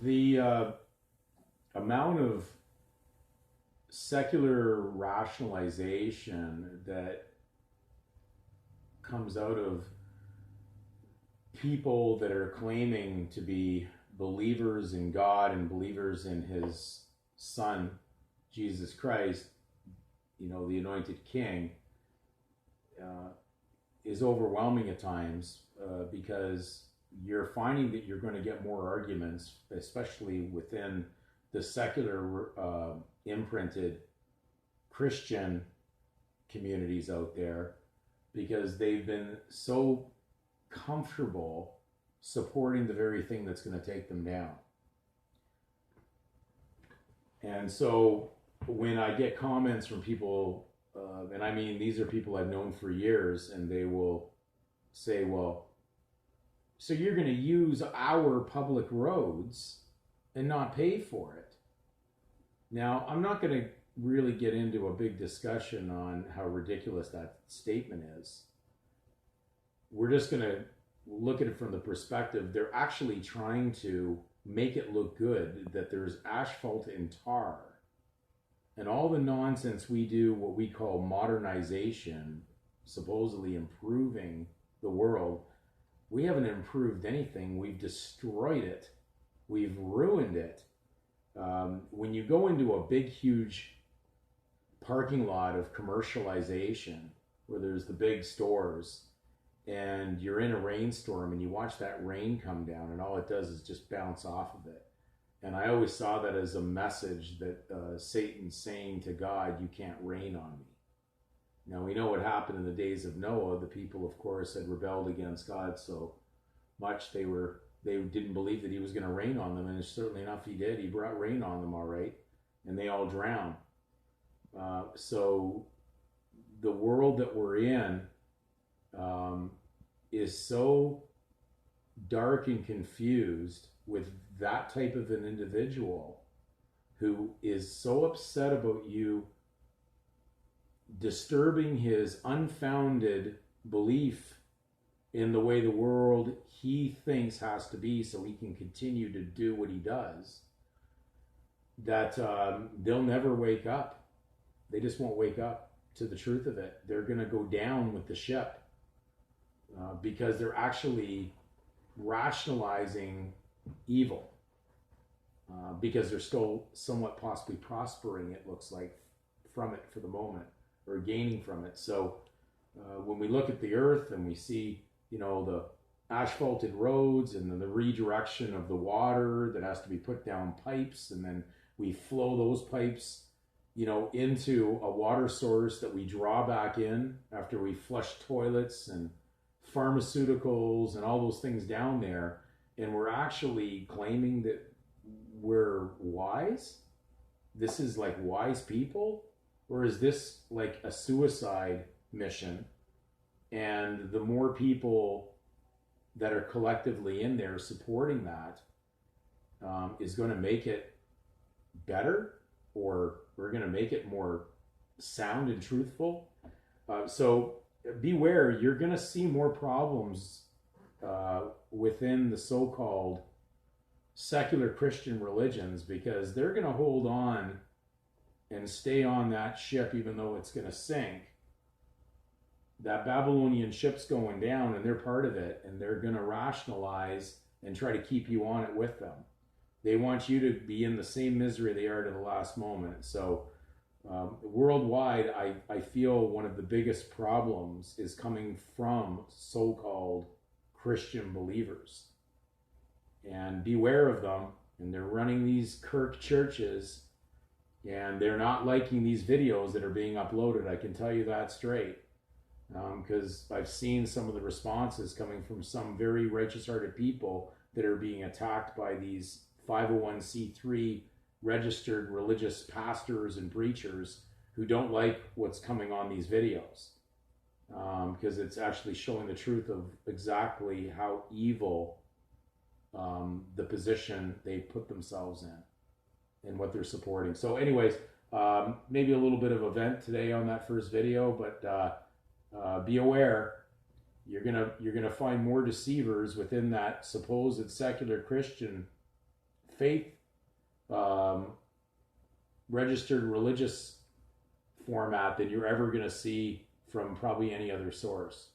The amount of secular rationalization that comes out of people that are claiming to be believers in God and believers in his son, Jesus Christ, the anointed king, uh, is overwhelming at times because you're finding that you're going to get more arguments, especially within the secular imprinted Christian communities out there, because they've been so comfortable supporting the very thing that's going to take them down. And so when I get comments from people, and I mean, these are people I've known for years, and they will say, well, so you're going to use our public roads and not pay for it. Now, I'm not going to really get into a big discussion on how ridiculous that statement is. We're just going to look at it from the perspective they're actually trying to make it look good that there's asphalt and tar. And all the nonsense we do, what we call modernization, supposedly improving the world, we haven't improved anything. We've destroyed it. We've ruined it. When you go into a big, huge parking lot of commercialization, where there's the big stores, and you're in a rainstorm and you watch that rain come down, and all it does is just bounce off of it. And I always saw that as a message that Satan's saying to God, you can't rain on me. Now, we know what happened in the days of Noah. The people, of course, had rebelled against God so much they didn't believe that he was going to rain on them. And certainly enough, he did. He brought rain on them, all right. And they all drowned. So the world that we're in is so dark and confused with that type of an individual who is so upset about you disturbing his unfounded belief in the way the world he thinks has to be so he can continue to do what he does, that they'll never wake up. They just won't wake up to the truth of it. They're going to go down with the ship because they're actually rationalizing evil because they're still somewhat possibly prospering, it looks like, from it for the moment, or gaining from it. So when we look at the earth and we see, the asphalted roads and then the redirection of the water that has to be put down pipes, and then we flow those pipes, into a water source that we draw back in after we flush toilets and pharmaceuticals and all those things down there, and we're actually claiming that we're wise. This is like wise people, or is this like a suicide mission? And the more people that are collectively in there supporting that is going to make it better, or we're going to make it more sound and truthful. So beware, you're going to see more problems within the so-called secular Christian religions, because they're going to hold on and stay on that ship even though it's going to sink. That Babylonian ship's going down and they're part of it, and they're going to rationalize and try to keep you on it with them. They want you to be in the same misery they are to the last moment. So worldwide, I feel one of the biggest problems is coming from so-called Christian believers. And beware of them. And they're running these Kirk churches, and they're not liking these videos that are being uploaded. I can tell you that straight. Because I've seen some of the responses coming from some very righteous-hearted people that are being attacked by these 501c3 registered religious pastors and preachers who don't like what's coming on these videos, because it's actually showing the truth of exactly how evil the position they put themselves in and what they're supporting. So anyways, maybe a little bit of a vent today on that first video, but be aware. You're gonna find more deceivers within that supposed secular Christian faith, um, registered religious format than you're ever going to see from probably any other source.